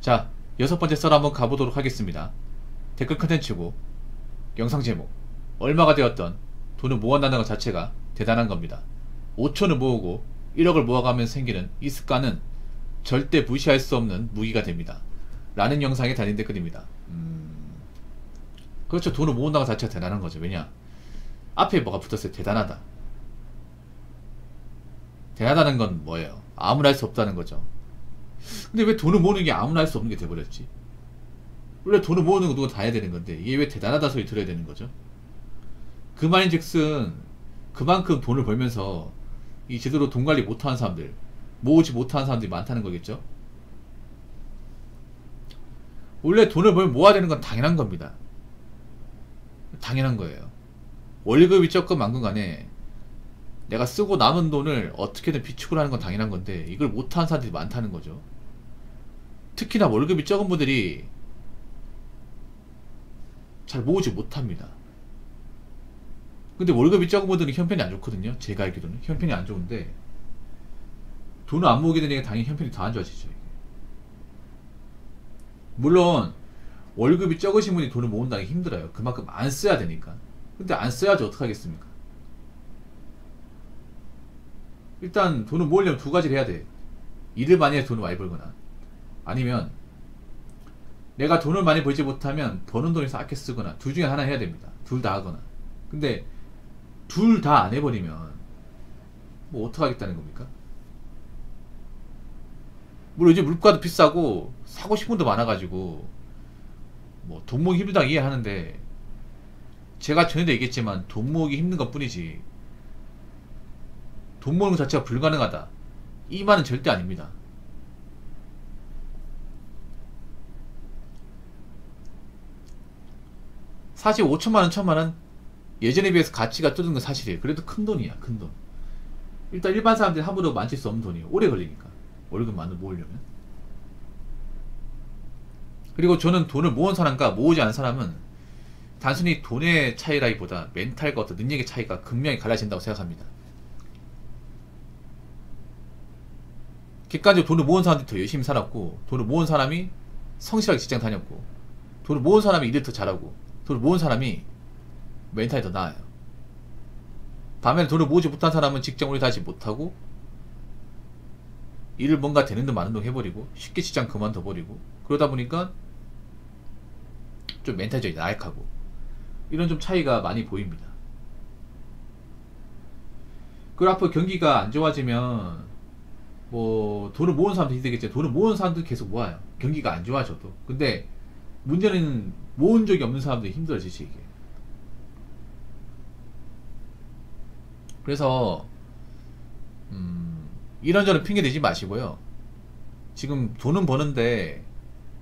자, 6번째 썰 한번 가보도록 하겠습니다. 댓글 컨텐츠고 영상 제목, 얼마가 되었던 돈을 모아낸다는 것 자체가 대단한 겁니다. 5천을 모으고 1억을 모아가면서 생기는 이 습관은 절대 무시할 수 없는 무기가 됩니다. 라는 영상에 달린 댓글입니다. 그렇죠. 돈을 모은다는 것 자체가 대단한 거죠. 왜냐, 앞에 뭐가 붙었어요. 대단하다. 대단하다는 건 뭐예요? 아무나 할 수 없다는 거죠. 근데 왜 돈을 모으는 게 아무나 할 수 없는 게 돼버렸지? 원래 돈을 모으는 거 누가 다 해야 되는 건데 이게 왜 대단하다 소리 들어야 되는 거죠? 그 말인즉슨 그만큼 돈을 벌면서 이 제대로 돈 관리 못하는 사람들, 모으지 못하는 사람들이 많다는 거겠죠? 원래 돈을 벌면 모아야 되는 건 당연한 겁니다. 당연한 거예요. 월급이 적건 많건 간에 내가 쓰고 남은 돈을 어떻게든 비축을 하는 건 당연한 건데 이걸 못하는 사람들이 많다는 거죠. 특히나 월급이 적은 분들이 잘 모으지 못합니다. 근데 월급이 적은 분들은 형편이 안 좋거든요. 제가 알기로는 형편이 안 좋은데 돈을 안 모으게 되니까 당연히 형편이 더 안 좋아지죠. 물론 월급이 적으신 분이 돈을 모은다는 게 힘들어요. 그만큼 안 써야 되니까. 근데 안 써야지 어떡하겠습니까? 일단 돈을 모으려면 두 가지를 해야 돼. 일을 많이 해서 돈을 많이 벌거나, 아니면 내가 돈을 많이 벌지 못하면 버는 돈에서 아껴 쓰거나, 둘 중에 하나 해야 됩니다. 둘 다 하거나. 근데 둘 다 안 해버리면 뭐 어떡하겠다는 겁니까? 물론 이제 물가도 비싸고 사고 싶은 돈 많아가지고 뭐 돈 모으기 힘들다 이해하는데, 제가 전에도 얘기했지만 돈 모으기 힘든 것 뿐이지 돈 모으는 것 자체가 불가능하다, 이 말은 절대 아닙니다. 사실 5천만원 1천만원 예전에 비해서 가치가 뜯은 건 사실이에요. 그래도 큰 돈이야, 큰 돈. 일단 일반 사람들이 함부로 만질 수 없는 돈이에요. 오래 걸리니까, 월급 많이 모으려면. 그리고 저는 돈을 모은 사람과 모으지 않은 사람은 단순히 돈의 차이라기보다 멘탈과 어떤 능력의 차이가 극명히 갈라진다고 생각합니다. 객관적으로 돈을 모은 사람들이 더 열심히 살았고, 돈을 모은 사람이 성실하게 직장 다녔고, 돈을 모은 사람이 일을 더 잘하고, 돈을 모은 사람이 멘탈이 더 나아요. 반면에 돈을 모으지 못한 사람은 직장 오래 다니지 못하고 일을 뭔가 되는 듯 마는 듯 해버리고 쉽게 직장 그만둬버리고, 그러다 보니까 좀 멘탈적이 나약하고, 이런 좀 차이가 많이 보입니다. 그리고 앞으로 경기가 안 좋아지면 뭐 돈을 모은 사람도 힘들겠지. 돈을 모은 사람도 계속 모아요, 경기가 안 좋아져도. 근데 문제는 모은 적이 없는 사람들이 힘들어지지, 이게. 그래서 이런저런 핑계 대지 마시고요. 지금 돈은 버는데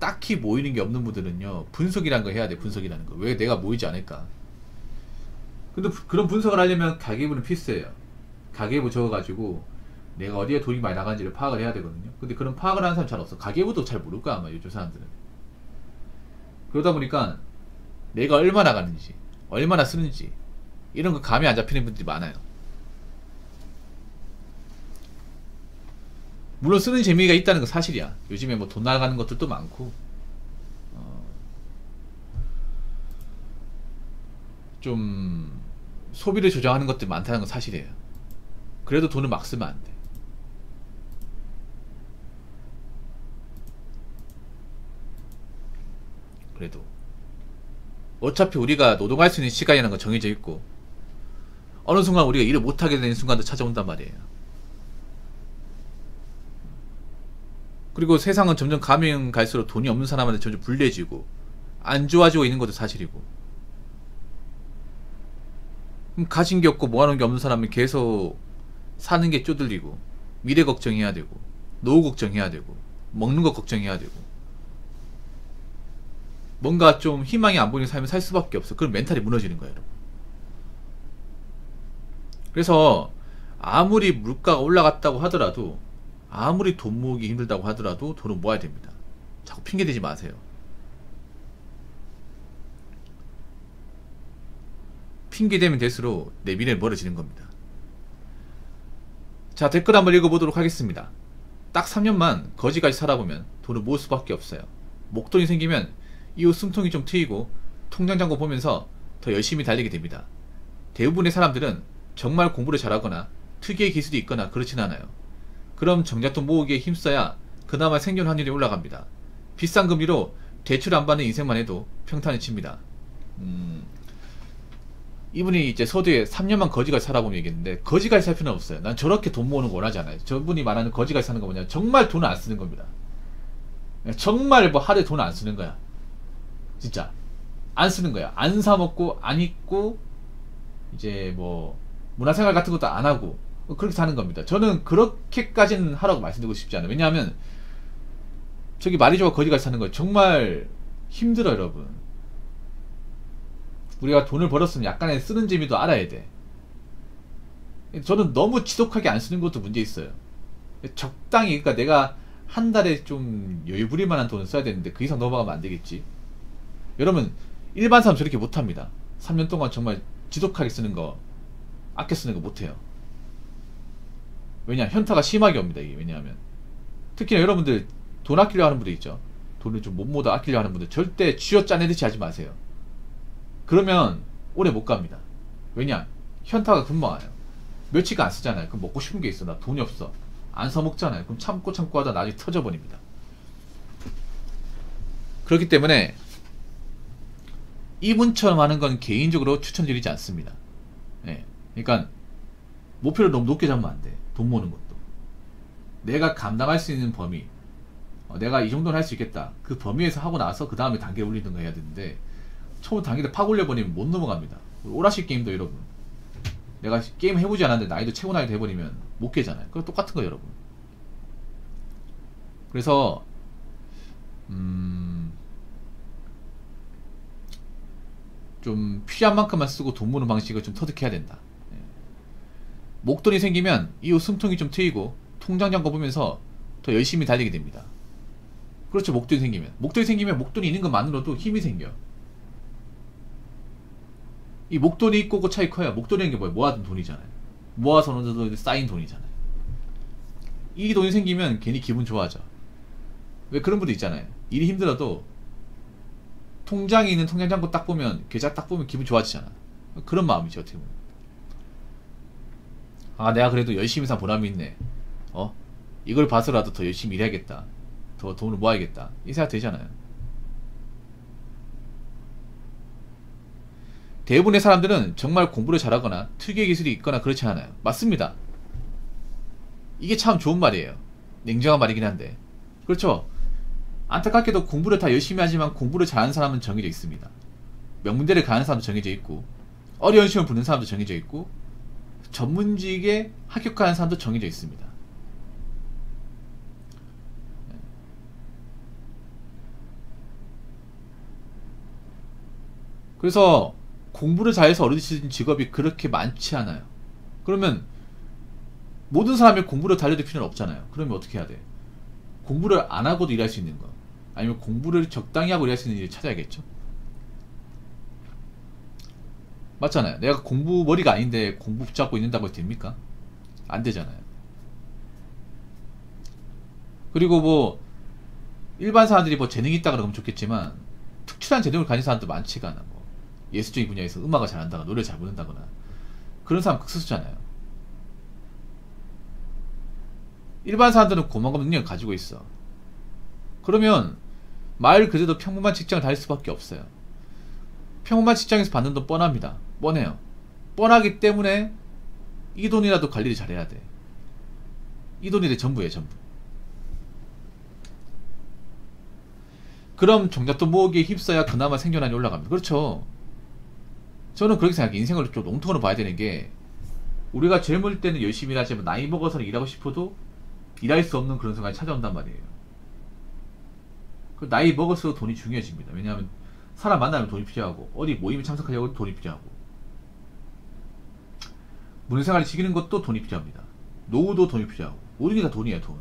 딱히 모이는 게 없는 분들은요, 분석이라는 거 해야 돼. 분석이라는 거. 왜 내가 모이지 않을까? 근데 그런 분석을 하려면 가계부는 필수예요. 가계부 적어가지고 내가 어디에 돈이 많이 나가는지를 파악을 해야 되거든요. 근데 그런 파악을 하는 사람 잘 없어. 가계부도 잘 모를 거야, 아마 요즘 사람들은. 그러다 보니까 내가 얼마 나가는지, 얼마나 쓰는지, 이런 거 감이 안 잡히는 분들이 많아요. 물론 쓰는 재미가 있다는 건 사실이야. 요즘에 뭐 돈 나가는 것들도 많고, 좀 소비를 조정하는 것들이 많다는 건 사실이에요. 그래도 돈을 막 쓰면 안 돼. 그래도 어차피 우리가 노동할 수 있는 시간이라는 건 정해져 있고, 어느 순간 우리가 일을 못하게 되는 순간도 찾아온단 말이에요. 그리고 세상은 점점 가면 갈수록 돈이 없는 사람한테 점점 불리해지고 안 좋아지고 있는 것도 사실이고, 그럼 가진 게 없고 모아놓은 게 없는 사람은 계속 사는 게 쪼들리고, 미래 걱정해야 되고, 노후 걱정해야 되고, 먹는 거 걱정해야 되고, 뭔가 좀 희망이 안 보이는 삶을 살 수밖에 없어. 그럼 멘탈이 무너지는 거예요, 여러분. 그래서 아무리 물가가 올라갔다고 하더라도, 아무리 돈 모으기 힘들다고 하더라도 돈을 모아야 됩니다. 자꾸 핑계 대지 마세요. 핑계 대면 될수록 내 미래는 멀어지는 겁니다. 자, 댓글 한번 읽어보도록 하겠습니다. 딱 3년만 거지같이 살아보면 돈을 모을 수밖에 없어요. 목돈이 생기면 이후 숨통이 좀 트이고 통장 잔고 보면서 더 열심히 달리게 됩니다. 대부분의 사람들은 정말 공부를 잘하거나 특유의 기술이 있거나 그렇진 않아요. 그럼 정잣돈 모으기에 힘써야 그나마 생존 확률이 올라갑니다. 비싼 금리로 대출 안 받는 인생만 해도 평탄을 칩니다. 이분이 이제 서두에 3년만 거지같이 살아보면 얘기했는데, 거지같이 살 필요는 없어요. 난 저렇게 돈 모으는 거 원하지 않아요. 저분이 말하는 거지같이 사는 거 뭐냐, 정말 돈을 안 쓰는 겁니다. 정말 뭐 하루에 돈 안 쓰는 거야. 진짜 안 쓰는 거야. 안 사 먹고 안 입고 이제 뭐 문화생활 같은 것도 안 하고 그렇게 사는 겁니다. 저는 그렇게까지는 하라고 말씀드리고 싶지 않아요. 왜냐하면 저기 말이 좋아 거지같이 사는 거 정말 힘들어요, 여러분. 우리가 돈을 벌었으면 약간의 쓰는 재미도 알아야 돼. 저는 너무 지독하게 안 쓰는 것도 문제 있어요. 적당히, 그러니까 내가 한 달에 좀 여유 부릴 만한 돈을 써야 되는데 그 이상 넘어가면 안 되겠지. 여러분, 일반 사람 저렇게 못합니다. 3년 동안 정말 지독하게 쓰는 거, 아껴 쓰는 거 못해요. 왜냐, 현타가 심하게 옵니다. 이게 왜냐하면 특히나 여러분들 돈 아끼려 하는 분들 있죠. 돈을 좀 못 모아 아끼려 하는 분들 절대 쥐어 짜내듯이 하지 마세요. 그러면 오래 못 갑니다. 왜냐, 현타가 금방 와요. 며칠간 안 쓰잖아요. 그럼 먹고 싶은 게 있어. 나 돈이 없어. 안 사먹잖아요. 그럼 참고 하다 나중에 터져버립니다. 그렇기 때문에 이분처럼 하는 건 개인적으로 추천드리지 않습니다. 예. 그러니까 목표를 너무 높게 잡으면 안 돼. 돈 모으는 것도 내가 감당할 수 있는 범위, 내가 이 정도는 할 수 있겠다, 그 범위에서 하고 나서 그 다음에 단계 올리든가 해야 되는데, 처음 단계를 팍 올려버리면 못 넘어갑니다. 오라시 게임도 여러분, 내가 게임 해보지 않았는데 나이도 최고 나이도 해버리면 못 깨잖아요. 그거 똑같은 거예요, 여러분. 그래서 좀 필요한 만큼만 쓰고 돈 모으는 방식을 좀 터득해야 된다. 예. 목돈이 생기면 이후 숨통이 좀 트이고 통장 잔고 보면서 더 열심히 달리게 됩니다. 그렇죠. 목돈이 생기면 목돈이 있는 것만으로도 힘이 생겨. 이 목돈이 있고 그 차이 커요. 목돈이라는 게 뭐예요? 모아둔 돈이잖아요. 모아서 어느 정도 쌓인 돈이잖아요. 이 돈이 생기면 괜히 기분 좋아져. 왜 그런 분들 있잖아요. 일이 힘들어도 통장에 있는 통장 잔고 딱 보면, 계좌 딱 보면 기분 좋아지잖아. 그런 마음이죠, 어떻게 보면. 아, 내가 그래도 열심히 산 보람이 있네. 이걸 봐서라도 더 열심히 일해야겠다. 더 돈을 모아야겠다. 이 생각 되잖아요. 대부분의 사람들은 정말 공부를 잘하거나 특유의 기술이 있거나 그렇지 않아요. 맞습니다. 이게 참 좋은 말이에요. 냉정한 말이긴 한데. 그렇죠. 안타깝게도 공부를 다 열심히 하지만 공부를 잘하는 사람은 정해져 있습니다. 명문대를 가는 사람도 정해져 있고, 어려운 시험을 보는 사람도 정해져 있고, 전문직에 합격하는 사람도 정해져 있습니다. 그래서 공부를 잘해서 얻으신 직업이 그렇게 많지 않아요. 그러면 모든 사람이 공부를 달려들 필요는 없잖아요. 그러면 어떻게 해야 돼? 공부를 안 하고도 일할 수 있는 거, 아니면 공부를 적당히 하고 일할 수 있는 일을 찾아야겠죠. 맞잖아요. 내가 공부 머리가 아닌데 공부 붙잡고 있는다고 해도 됩니까? 안 되잖아요. 그리고 뭐 일반 사람들이 뭐 재능이 있다 그러면 좋겠지만, 특출한 재능을 가진 사람도 많지가 않아. 뭐 예술적인 분야에서 음악을 잘한다거나 노래를 잘 부른다거나 그런 사람 극소수잖아요. 일반 사람들은 고만급 능력을 가지고 있어. 그러면 말 그대로 평범한 직장을 다닐 수밖에 없어요. 평범한 직장에서 받는 돈 뻔합니다. 뻔해요. 뻔하기 때문에 이 돈이라도 관리를 잘해야 돼. 이 돈이 내 전부예요, 전부. 그럼 정잣돈 모으기에 휩써야 그나마 생존환이 올라갑니다. 그렇죠. 저는 그렇게 생각해요. 인생을 좀 롱통으로 봐야 되는 게, 우리가 젊을 때는 열심히 일하지만 나이 먹어서는 일하고 싶어도 일할 수 없는 그런 순간이 찾아온단 말이에요. 그 나이 먹을수록 돈이 중요해집니다. 왜냐하면 사람 만나면 돈이 필요하고, 어디 모임에 참석하려고 돈이 필요하고, 문화생활을 즐기는 것도 돈이 필요합니다. 노후도 돈이 필요하고, 모든 게 다 돈이에요, 돈.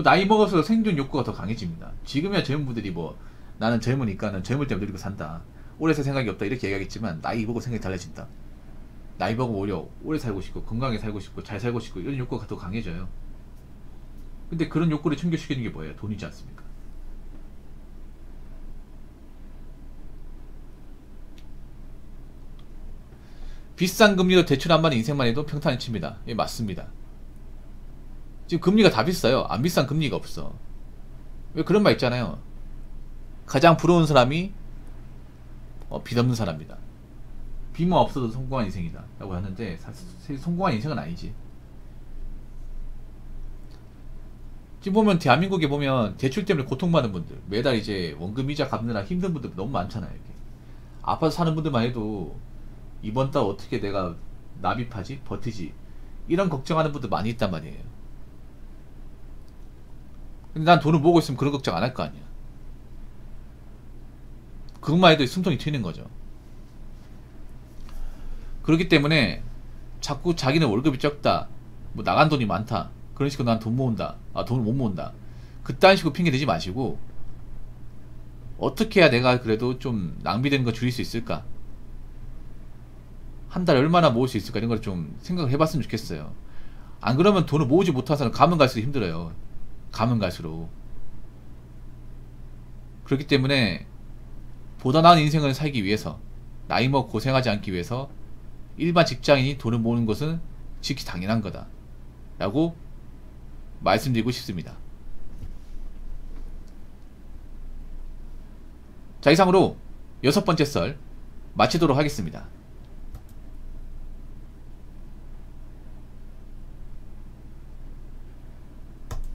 나이 먹어서 생존 욕구가 더 강해집니다. 지금이야 젊은 분들이 뭐 나는 젊으니까 난 젊을 때 늙고 산다, 오래 살 생각이 없다 이렇게 얘기하겠지만, 나이 먹고 생각이 달라진다. 나이 먹으면 오히려 오래 살고 싶고 건강하게 살고 싶고 잘 살고 싶고 이런 욕구가 더 강해져요. 근데 그런 욕구를 충족시키는 게 뭐예요? 돈이지 않습니까? 비싼 금리로 대출 안 받는 인생만 해도 평탄히 칩니다. 예, 맞습니다. 지금 금리가 다 비싸요. 안 비싼 금리가 없어. 왜 그런 말 있잖아요. 가장 부러운 사람이 빚 없는 사람이다. 빚만 없어도 성공한 인생이다 라고 하는데 사실 성공한 인생은 아니지. 지금 보면 대한민국에 보면 대출 때문에 고통받는 분들, 매달 이제 원금 이자 갚느라 힘든 분들 너무 많잖아요. 이렇게. 아파트 사는 분들만 해도 이번 달 어떻게 내가 납입하지? 버티지? 이런 걱정하는 분들 많이 있단 말이에요. 근데 난 돈을 모으고 있으면 그런 걱정 안 할 거 아니야. 그것만 해도 숨통이 트이는 거죠. 그렇기 때문에 자꾸 자기는 월급이 적다, 뭐 나간 돈이 많다, 그런 식으로 난 돈 모은다, 돈을 못 모은다, 그딴 식으로 핑계 대지 마시고 어떻게 해야 내가 그래도 좀 낭비되는 거 줄일 수 있을까, 한 달에 얼마나 모을 수 있을까, 이런 걸 좀 생각을 해봤으면 좋겠어요. 안 그러면 돈을 모으지 못한 사람은 가면 갈수록 힘들어요. 가면 갈수록. 그렇기 때문에 보다 나은 인생을 살기 위해서, 나이 먹고 고생하지 않기 위해서 일반 직장인이 돈을 모으는 것은 지극히 당연한 거다 라고 말씀드리고 싶습니다. 자, 이상으로 6번째 썰 마치도록 하겠습니다.